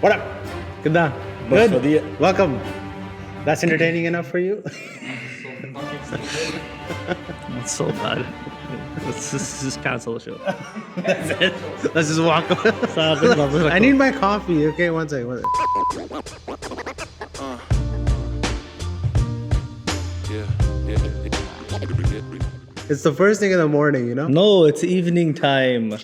What up? Ganda. Good. Welcome. That's entertaining enough for you? It's so bad. Let's just cancel the show. That's it. Let's just walk away. I need my coffee. Okay, one second. It's the first thing in the morning, you know? No, it's evening time.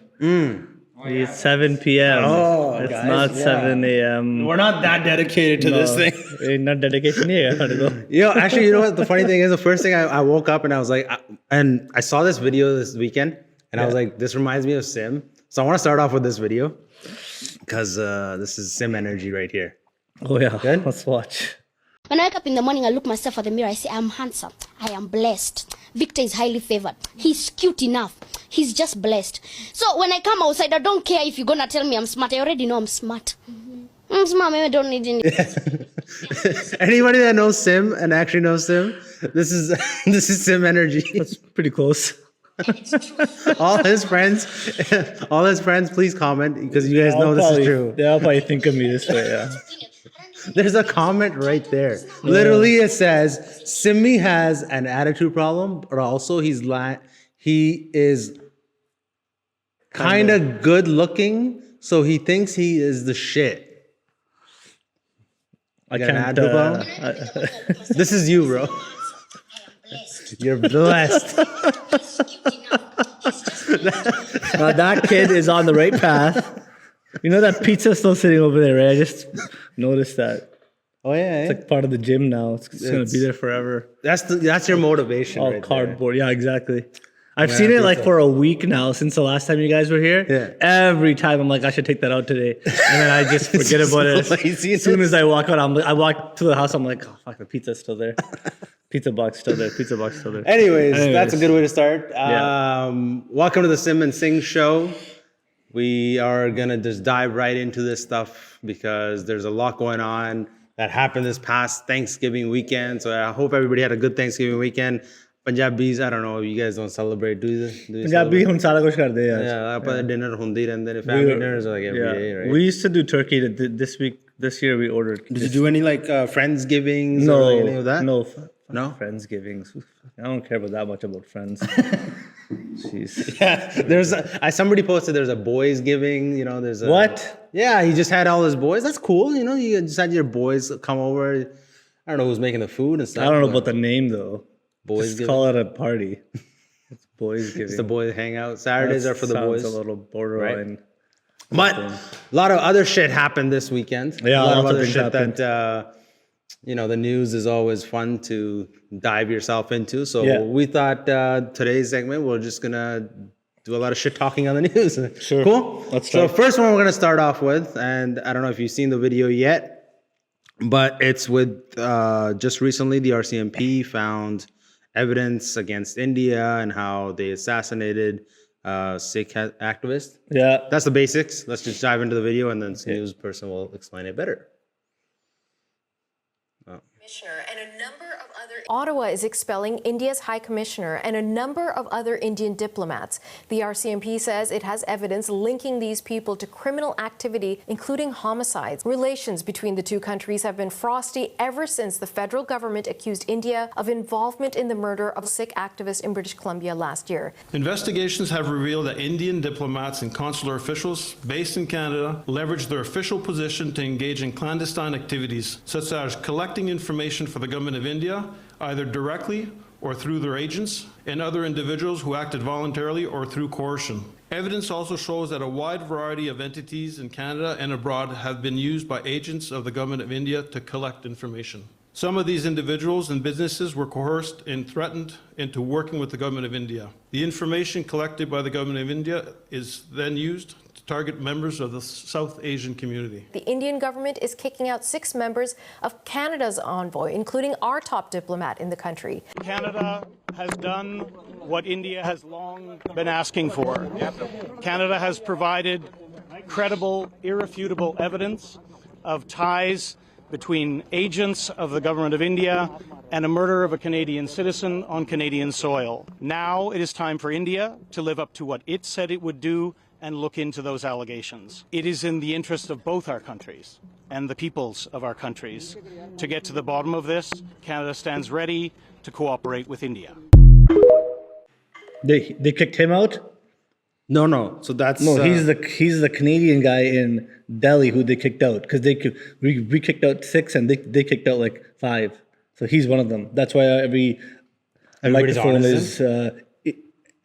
It's 7 p.m. Oh, it's guys, not 7 a.m. We're not that dedicated to this thing. Not dedication here. How to go? Actually, you know what? The funny thing is, the first thing I woke up and I was like, and I saw this video this weekend, and I was like, this reminds me of Sim. So I want to start off with this video because this is Sim energy right here. Oh yeah, good. Let's watch. When I wake up in the morning, I look myself at the mirror. I say, I'm handsome. I am blessed. Victor is highly favored. He's cute enough. He's just blessed. So when I come outside, I don't care if you're going to tell me I'm smart. I already know I'm smart. I'm smart. Maybe I don't need any. Anybody that knows Sim and actually knows Sim, this is Sim energy. That's pretty close. all his friends, please comment because you guys know this is true. They'll probably think of me this way, yeah. There's a comment right there. Literally, it says Simmy has an attitude problem, but also he is kind of good looking, so he thinks he is the shit. I got an can't. attitude problem? This is you, bro. You're blessed. Now that kid is on the right path. You know that pizza's still sitting over there, right? I just noticed that. Oh yeah, it's like part of the gym now. It's gonna be there forever. That's your motivation. All right cardboard. There. Yeah, exactly. I've seen it like for a week now since the last time you guys were here. Yeah. Every time I'm like, I should take that out today, and then I just forget about it. As soon as I walk out, I walk to the house. I'm like, oh fuck, the pizza's still there. Pizza box still there. Pizza box still there. Anyways, that's a good way to start. Yeah. Welcome to the Sim Singh Show. We are gonna just dive right into this stuff because there's a lot going on that happened this past Thanksgiving weekend. So I hope everybody had a good Thanksgiving weekend. Punjabis, I don't know, you guys don't celebrate, do you? Punjabi hum sara kuch karde hain. Yeah, dinner hundi rehndे. Family dinners are like every day, right? We used to do turkey this year we ordered. Did you do any like Friendsgivings no, or like any of that? No. Friendsgivings. I don't care about that much about friends. Jeez. Yeah, somebody posted there's a boys giving, there's a... What? Yeah, he just had all his boys. That's cool, you just had your boys come over. I don't know who's making the food and stuff. I don't know about the name though. Boys just giving? Call it a party. It's boys giving. It's the boys hangout. Saturdays are for the boys. Sounds a little borderline. Right? But a lot of other shit happened this weekend. Yeah, a lot of other shit happened. That the news is always fun to dive yourself into. So we thought today's segment, we're just going to do a lot of shit talking on the news. Sure. Cool? Let's start. So first one we're going to start off with, and I don't know if you've seen the video yet, but it's with just recently the RCMP found evidence against India and how they assassinated Sikh activist. Yeah. That's the basics. Let's just dive into the video and then the news person will explain it better. And a number of Ottawa is expelling India's High Commissioner and a number of other Indian diplomats. The RCMP says it has evidence linking these people to criminal activity, including homicides. Relations between the two countries have been frosty ever since the federal government accused India of involvement in the murder of a Sikh activist in British Columbia last year. Investigations have revealed that Indian diplomats and consular officials based in Canada leveraged their official position to engage in clandestine activities, such as collecting information for the government of India, either directly or through their agents, and other individuals who acted voluntarily or through coercion. Evidence also shows that a wide variety of entities in Canada and abroad have been used by agents of the government of India to collect information. Some of these individuals and businesses were coerced and threatened into working with the government of India. The information collected by the government of India is then used to target members of the South Asian community. The Indian government is kicking out 6 members of Canada's envoy, including our top diplomat in the country. Canada has done what India has long been asking for. Canada has provided credible, irrefutable evidence of ties between agents of the government of India and a murder of a Canadian citizen on Canadian soil. Now it is time for India to live up to what it said it would do and look into those allegations. It is in the interest of both our countries and the peoples of our countries to get to the bottom of this. Canada stands ready to cooperate with India. They kicked him out? No. So that's No, he's the Canadian guy in Delhi who they kicked out because we kicked out 6 and they kicked out like 5. So he's one of them. That's why every Everybody's microphone honest is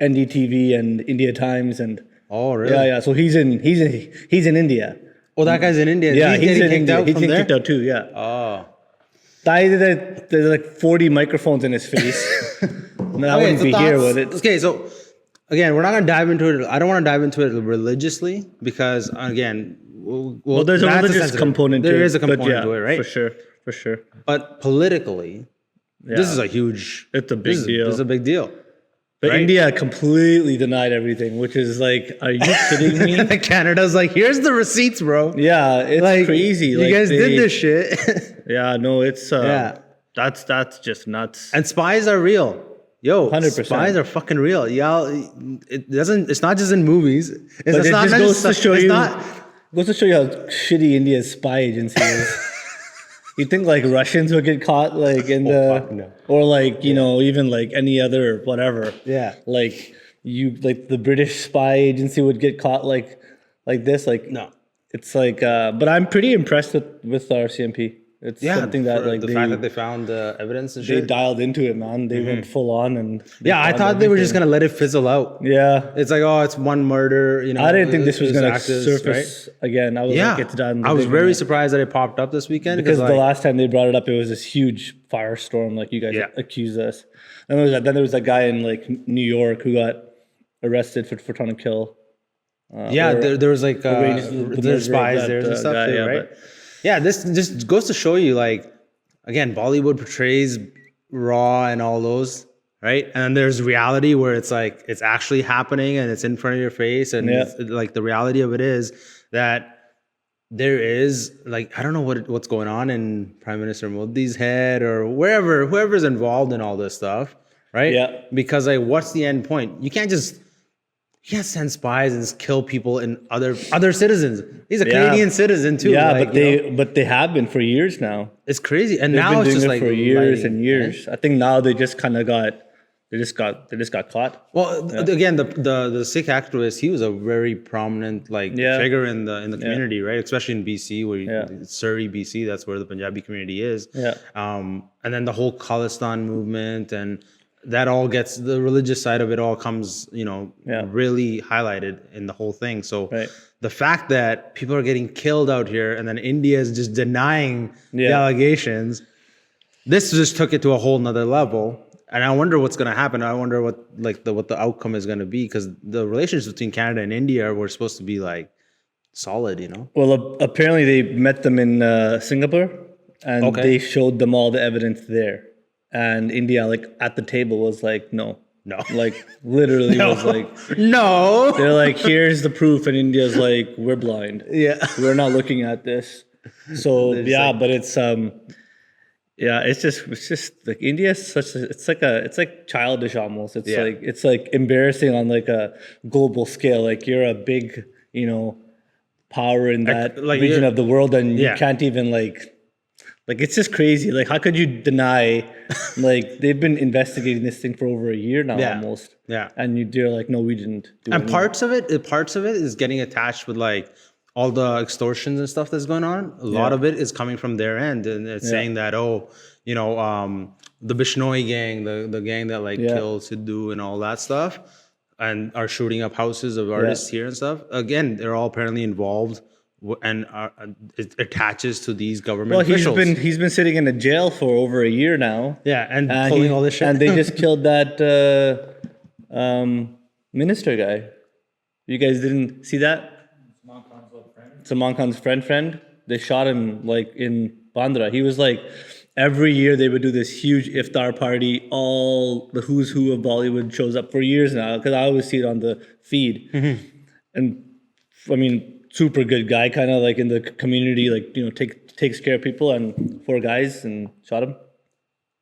NDTV and India Times and Oh, really? yeah. So he's in India. Oh, that guy's in India. Yeah, he's he's getting in kicked India. out He's from getting there. kicked out too. Yeah. Oh. There's like 40 microphones in his face. No, I wouldn't be here with it. Okay, so again, we're not going to dive into it. I don't want to dive into it religiously because, again, Well, there's a that's religious sensitive. component to it. There is a but component yeah, to it, right? For sure. But politically, this is a huge. It's a big deal. This is a big deal. But right? India completely denied everything, which is like, are you kidding me? Canada's like, here's the receipts, bro. Yeah, it's Like, crazy. You Like, guys did this shit. Yeah, no, it's Yeah. that's just nuts. And spies are real. Yo, 100%. spies are fucking real. Y'all, it's not just in movies. But It's it not just goes to show it's you not, goes to show you how shitty India's spy agency is. You think like Russians would get caught like in fuck no. or like even like any other whatever. Yeah. Like the British spy agency would get caught like this. Like no. It's like but I'm pretty impressed with our CMP. It's something that for like the fact that they found evidence and they shit. dialed into it, man. They went full on and Yeah, I found thought they were just everything. gonna let it fizzle out. Yeah. It's like, oh, it's one murder. I didn't think this was it's going to activists, surface again. I was Yeah, like, it's done. I was They're very gonna- surprised that it popped up this weekend because like, the last time they brought it up, it was this huge firestorm. Like you guys Yeah. accused us, and then there was that guy in like New York who got arrested for trying to kill. yeah, or there was like arranged the murder there's of spies that, there and stuff, guy, too, yeah, right? but- Yeah, this just goes to show you, like, again, Bollywood portrays raw and all those, right? And then there's reality where it's like it's actually happening and it's in front of your face, and Yeah. it's, like the reality of it is that there is like I don't know what's going on in Prime Minister Modi's head or whoever's involved in all this stuff, right? Yeah. Because like, what's the end point? You can't send spies and just kill people and other citizens. He's a Yeah. Canadian citizen too. Yeah, like, but they have been for years now. it's crazy. And They've now been it's doing just it like for years lighting, and years. I think now they just kind of they just got caught. Well, again, the Sikh activist, he was a very prominent Yeah. figure in the community, right? Especially in BC, where Yeah. Surrey, BC, that's where the Punjabi community is. Yeah. And then the whole Khalistan movement and that all gets the religious side of it all comes, Yeah. really highlighted in the whole thing. So Right. the fact that people are getting killed out here and then India is just denying the Yeah. allegations, this just took it to a whole nother level. And I wonder what's going to happen. I wonder what the outcome is going to be, because the relations between Canada and India were supposed to be like solid, Well, apparently they met them in Singapore, and Okay. they showed them all the evidence there. And India, like at the table, was like, no, like literally was like, No. they're like, here's the proof, and India's like, we're blind. Yeah. We're not looking at this. So yeah, but it's yeah, it's just like India's it's like childish almost. It's like embarrassing on like a global scale. Like you're a big, power in that like region you're- of the world, and Yeah. you can't even like it's just crazy. Like how could you deny like they've been investigating this thing for over a year now Yeah. almost. Yeah. And you're like, no, we didn't do And any- parts of it is getting attached with like all the extortions and stuff that's going on. A lot of it is coming from their end, and it's saying that the Bishnoi gang, the gang that like killed Sidhu and all that stuff, and are shooting up houses of artists here and stuff. Again, they're all apparently involved, and it attaches to these government officials. he's been sitting in a jail for over a year now. Yeah, and pulling all this shit. And they just killed that minister guy. You guys didn't see that? Salman Khan's friend. They shot him like in Bandra. He was like, every year they would do this huge iftar party. All the who's who of Bollywood shows up for years now, because I always see it on the feed. And I mean, super good guy, kind of like in the community, like takes care of people. And 4 guys and shot him,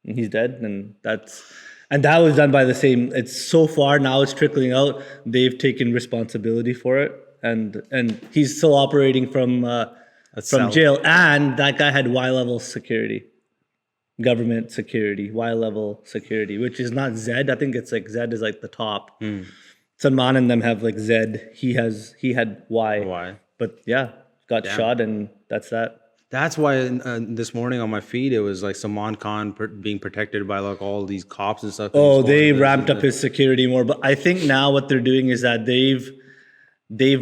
and he's dead. And that was done by the same. It's so far now it's trickling out. They've taken responsibility for it. and he's still operating from cell. jail. And that guy had Y-level security, government security, Y-level security, which is not Z. I think it's like Z is like the top. Salman and them have like Z. He had Y. Y. But yeah, got shot, and that's that. That's why this morning on my feed it was like Salman Khan being protected by like all these cops and stuff. Oh, they ramped up his security more. But I think now what they're doing is that they've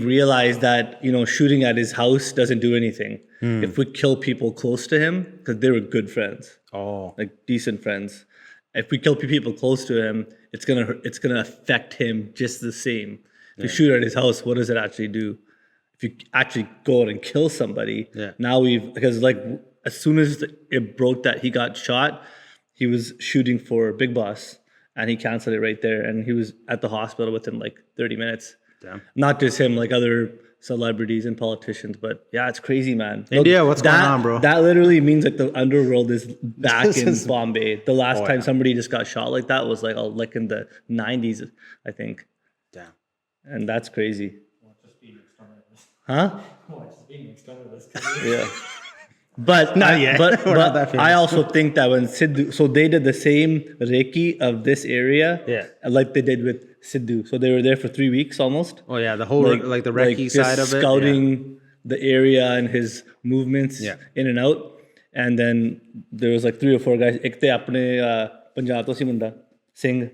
realized that, you know, shooting at his house doesn't do anything. If we kill people close to him, because they were good friends, like decent friends. If we kill people close to him, it's gonna affect him just the same. If you shoot at his house, what does it actually do? If you actually go out and kill somebody, now because like as soon as it broke that he got shot, he was shooting for Big Boss, and he canceled it right there, and he was at the hospital within like 30 minutes. Damn. Not just him, like other celebrities and politicians, but yeah, it's crazy, man. India, what's going on, bro? That literally means like the underworld is back in Bombay. The last time somebody just got shot like that was like in the 90s, I think. Damn. And that's crazy. Huh? Yeah. But Not yet. But We're not that famous. I also think that when Sidhu, so they did the same Reiki of this area, like they did with Sidhu. So they were there for 3 weeks almost. Oh yeah, the whole like the Reiki just side of it. Scouting the area and his movements in and out. And then there was like 3 or 4 guys. Ek te apne Punjab to si munda, Singh,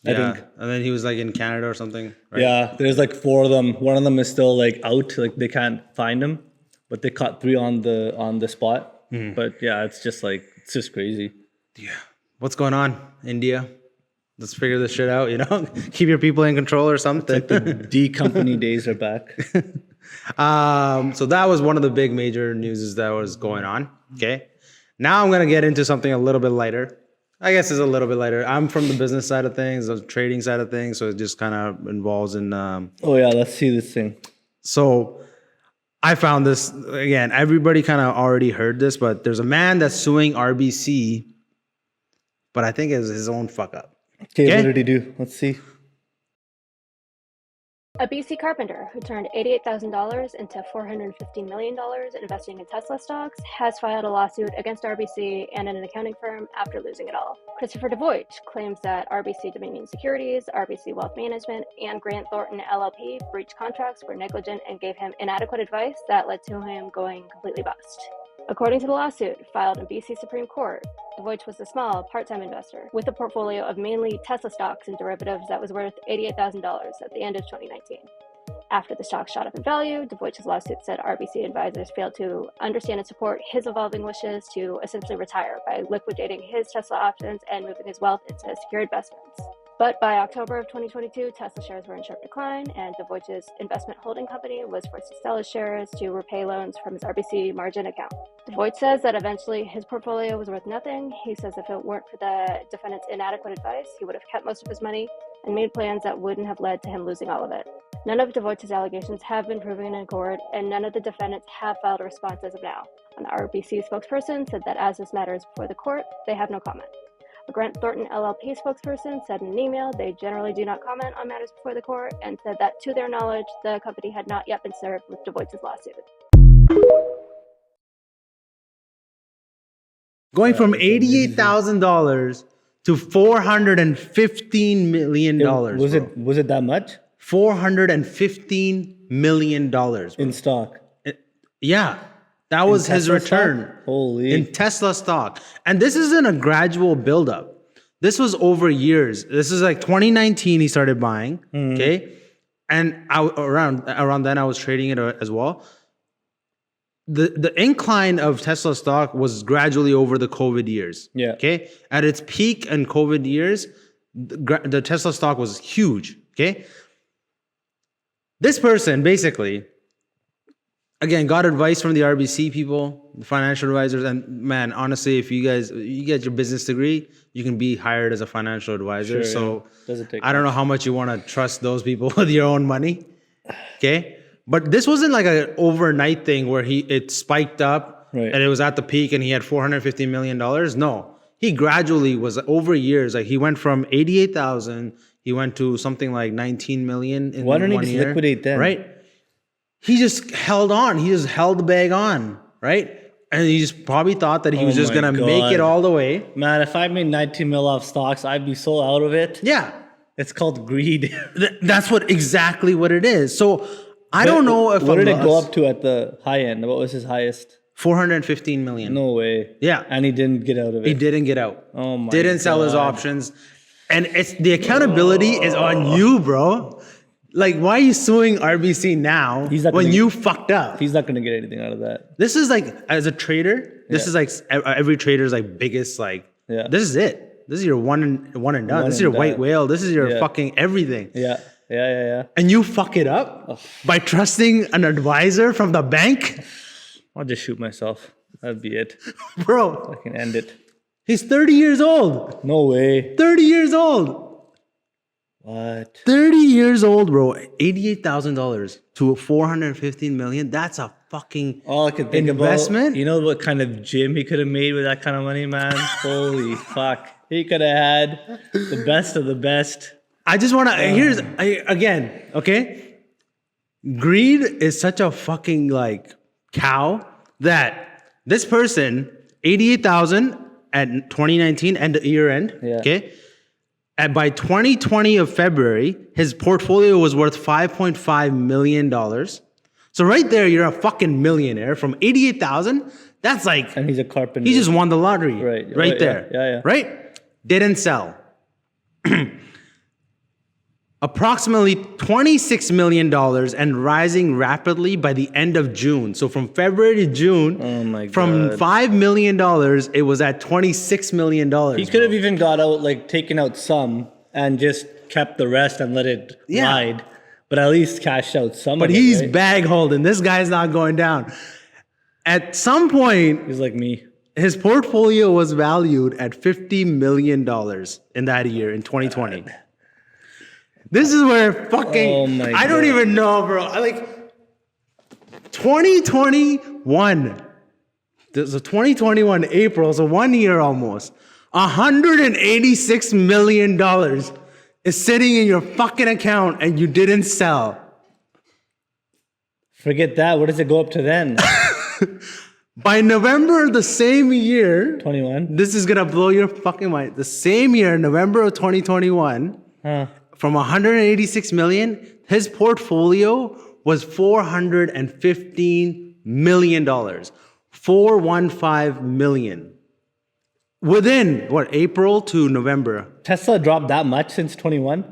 I think. And then he was like in Canada or something. Right? Yeah, there's like 4 of them. One of them is still like out, like they can't find him, but they caught 3 on the spot. But yeah, it's just crazy. Yeah. What's going on, India? Let's figure this shit out, you know? Keep your people in control or something. The D company days are back. So that was one of the big major newses that was going on. Okay. Now I'm going to get into something a little bit lighter. I guess it's a little bit lighter. I'm from the business side of things, the trading side of things. So it just kind of involves in... oh yeah, let's see this thing. So I found this, again, everybody kind of already heard this, but there's a man that's suing RBC, but I think it's his own fuck up. Okay, what did he do? Let's see. A BC carpenter who turned $88,000 into $450 million investing in Tesla stocks has filed a lawsuit against RBC and an accounting firm after losing it all. Christopher DeVoit claims that RBC Dominion Securities, RBC Wealth Management, and Grant Thornton LLP breached contracts, were negligent, and gave him inadequate advice that led to him going completely bust. According to the lawsuit filed in BC Supreme Court, DeVoit was a small, part-time investor with a portfolio of mainly Tesla stocks and derivatives that was worth $88,000 at the end of 2019. After the stock shot up in value, DeVoit's lawsuit said RBC advisors failed to understand and support his evolving wishes to essentially retire by liquidating his Tesla options and moving his wealth into secure investments. But by October of 2022, Tesla shares were in sharp decline, and DeVoit's investment holding company was forced to sell his shares to repay loans from his RBC margin account. DeVoit says that eventually his portfolio was worth nothing. He says if it weren't for the defendant's inadequate advice, he would have kept most of his money and made plans that wouldn't have led to him losing all of it. None of DeVoit's allegations have been proven in court, and none of the defendants have filed a response as of now. An RBC spokesperson said that as this matter is before the court, they have no comment. A Grant Thornton LLP spokesperson said in an email they generally do not comment on matters before the court, and said that to their knowledge, the company had not yet been served with DeVoit's lawsuit. Going from $88,000 to $415 million. Was it that much? $415 million. Bro. In stock? Yeah. That was his return. Stock? Holy. In Tesla stock. And this isn't a gradual buildup. This was over years. This is like 2019 he started buying. Okay. And around then I was trading it as well. The incline of Tesla stock was gradually over the COVID years. Yeah. Okay. At its peak in COVID years, the Tesla stock was huge. Okay. This person basically, again, got advice from the RBC people, the financial advisors, and man, honestly, if you get your business degree, you can be hired as a financial advisor. Sure, so doesn't take I don't know how much you want to trust those people with your own money. Okay. But this wasn't like an overnight thing where it spiked up and it was at the peak and he had $450 million. No, he gradually was over years. Like he went from 88,000, he went to something like 19 million in Why don't he one just year. liquidate then? Right. he just held on. He just held the bag on, right? And he just probably thought that he was just my going to make it God. all the way. Man, if I made 19 mil off stocks, I'd be so out of it. Yeah. It's called greed. That's exactly what it is. So I don't know if What did it go up to at the high end? What was his highest? 415 million. No way. Yeah. And he didn't get out of it. He didn't get out. Oh my Didn't sell his God. options. And it's the accountability is on you, bro. Like, why are you suing RBC now He's not when gonna- you fucked up? He's not going to get anything out of that. This is like, as a trader, this Yeah. is like every trader's like biggest, like, Yeah. this is it. This is your one and done. One This is your and white done. whale. This is your Yeah. fucking everything. Yeah. And you fuck it up by trusting an advisor from the bank? I'll just shoot myself. That'd be it. Bro, I can end it. he's 30 years old. No way. 30 years old. What? 30 years old, bro. $88,000 to 415 million. That's a fucking All I could think investment. about, you know what kind of gym he could have made with that kind of money, man? Holy fuck. He could have had the best of the best. I just want to, again, okay? Greed is such a fucking like cow that this person, 88,000 at 2019 and year end, Yeah. okay? And by 2020 of February, his portfolio was worth $5.5 million. So right there, you're a fucking millionaire from 88,000. That's like, And he's a carpenter. he just won the lottery. Right. Right Right, there. yeah. Right? Didn't sell. Approximately $26 million and rising rapidly by the end of June. So from February to June, Oh my from God. $5 million, it was at $26 million. He could have even got out, like, taken out some and just kept the rest and let it Yeah. ride. But at least cashed out some But of it, he's right? bag holding. This guy's not going down. At some point, He's like me. his portfolio was valued at $50 million in that year, in 2020. This is where fucking, Oh my I don't God. even know, bro. 2021. There's a 2021 April, so 1 year almost. $186 million is sitting in your fucking account and you didn't sell. Forget that. What does it go up to then? By November the same year, 21? this is gonna blow your fucking mind. The same year, November of 2021, Huh. from 186 million, his portfolio was $415 million. 415 million. Within April to November. Tesla dropped that much since 21?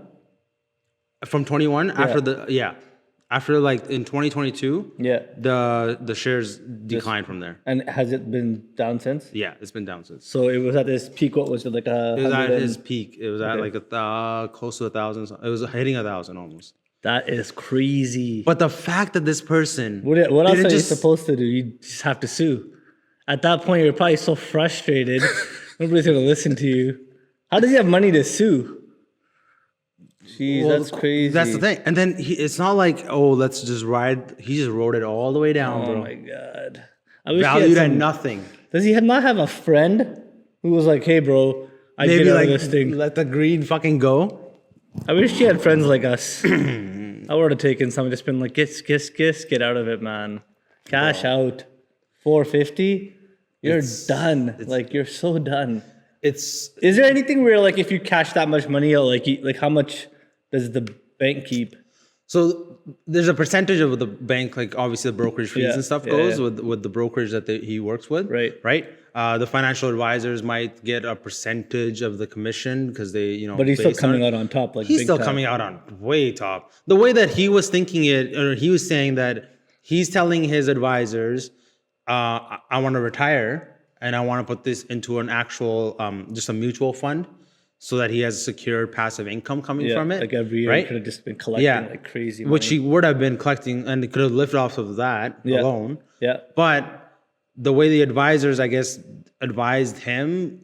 From 21, after like in 2022, Yeah. the shares declined from there. And has it been down since? Yeah, it's been down since. So it was at this peak, what was it, like a... It was at 100 and- his peak. It was at like close to 1,000. It was hitting 1,000 almost. That is crazy. But the fact that this person What else didn't are you supposed to do? You just have to sue. At that point, you're probably so frustrated. Nobody's going to listen to you. How does he have money to sue? Jeez, Well, that's crazy. That's the thing. And then it's not like, oh, let's just ride. He just rode it all the way down, Oh bro. my God. I wish he had Valued at some- nothing. Does he not have a friend who was like, hey, bro, I Maybe get out like of this thing? let the greed fucking go. I wish he had friends like us. I would have taken some and just been like, get out of it, man. Cash out. 450? You're done. Like, you're so done. It's Is there anything where, like, if you cash that much money out, like how much does the bank keep? so there's a percentage of the bank, like obviously the brokerage fees Yeah, and stuff yeah, goes yeah. with the brokerage that he works with. Right. Right. The financial advisors might get a percentage of the commission because they, But he's still based on coming it. out on top, like He's big still time. coming out on way top. The way that he was thinking it, or he was saying that he's telling his advisors, I want to retire and I want to put this into an actual, just a mutual fund so that he has secure passive income coming Yeah, from it. like every year, right? he could have just been collecting like crazy money. Which he would have been collecting and could have lived off of that Yeah. alone. Yeah. But the way the advisors, I guess, advised him,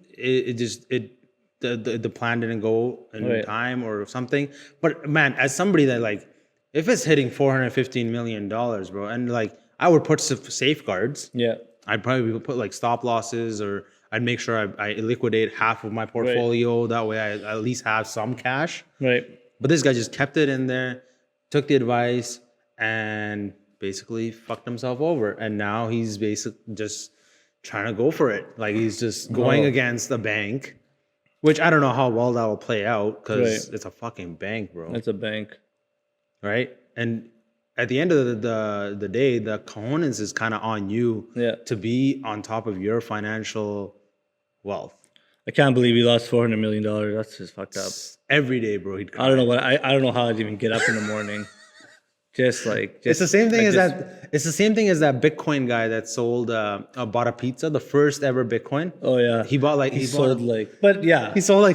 the plan didn't go in Right. time or something. But man, as somebody that like, if it's hitting $415 million, bro, and like I would put safeguards. Yeah. I'd probably put like stop losses, or I'd make sure I liquidate half of my portfolio. That way I at least have some cash. Right. But this guy just kept it in there, took the advice, and basically fucked himself over, and now he's basically just trying to go for it. Like he's just going against the bank, which I don't know how well that will play out because it's a fucking bank, bro. It's a bank. Right? And at the end of the day, the cojones is kind of on you to be on top of your financial wealth. I can't believe he lost $400 million. That's just fucked up. Every day, bro, he'd cry. I don't know what I don't know how I'd even get up in the morning. It's the same thing as that. It's the same thing as that Bitcoin guy that sold bought a pizza, the first ever Bitcoin. Oh yeah, he bought like he sold like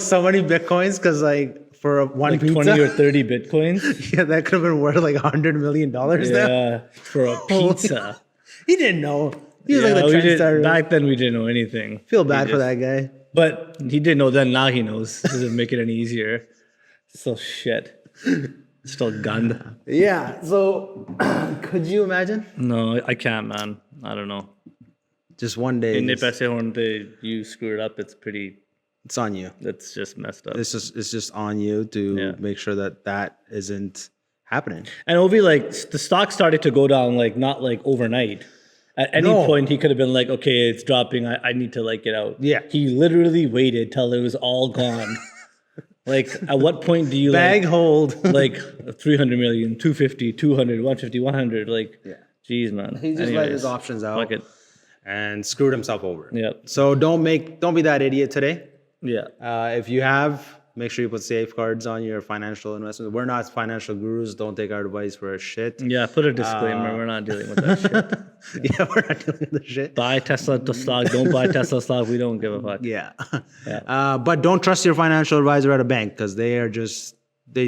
so many Bitcoins because like for one pizza, 20 or 30 Bitcoins. Yeah, that could have been worth like $100 million now. Yeah, for a pizza. He didn't know. He was like the trendsetter. Back then, we didn't know anything. Feel bad for that guy. But he didn't know then. Now he knows. Doesn't make it any easier. Still shit. Still gunned. Yeah. So, could you imagine? No, I can't, man. I don't know. Just one day. And if I say one day you screwed up, it's on you. It's just messed up. It's just on you to make sure that isn't happening. And Ovi, like the stock started to go down, like not like overnight. At any point, he could have been like, "Okay, it's dropping. I need to like get out." Yeah. He literally waited till it was all gone. Like, at what point do you bag hold like 300 million, 250, 200, 150, 100? Like, geez, man. He just let his options out and screwed himself over. Yeah. So don't be that idiot today. Yeah. If you have, make sure you put safeguards on your financial investments. We're not financial gurus. Don't take our advice for a shit. Yeah, put a disclaimer. We're not dealing with that shit. Yeah, we're not dealing with the shit. Buy Tesla stock. Don't buy Tesla stock. We don't give a fuck. Yeah. But don't trust your financial advisor at a bank because they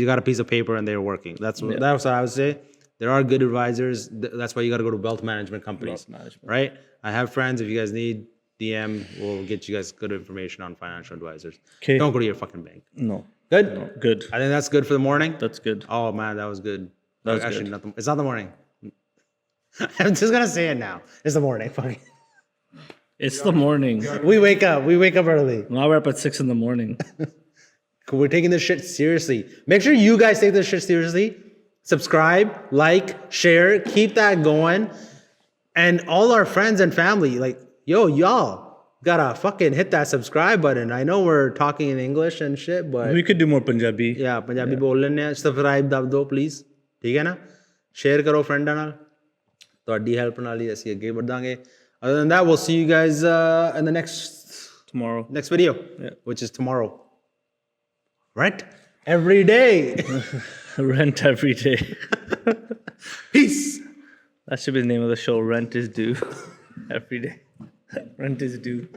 got a piece of paper and they're working. That's what I would say. There are good advisors. That's why you got to go to wealth management companies. Right? I have friends. If you guys need DM, we'll get you guys good information on financial advisors. Okay. Don't go to your fucking bank. No. Good? No. Good. I think that's good for the morning. That's good. Oh, man, that was good. That was actually good. it's not the morning. I'm just going to say it now. It's the morning. Fucking. It's the morning. We wake up early. Now we're up at 6 a.m. We're taking this shit seriously. Make sure you guys take this shit seriously. Subscribe, like, share, keep that going. And all our friends and family, like, yo, y'all gotta fucking hit that subscribe button. I know we're talking in English and shit, but we could do more Punjabi. Yeah, Punjabi bol lenne hain. Subscribe dab do, please. ठीक है ना? Share karo friend ਨਾਲ. ਤੁਹਾਡੀ help ਨਾਲ ਹੀ ਅਸੀਂ ਅੱਗੇ ਵਧਾਂਗੇ. Other than that, we'll see you guys in the next video, which is tomorrow. Rent every day. Rent every day. Peace. That should be the name of the show. Rent is due every day. Rent is due.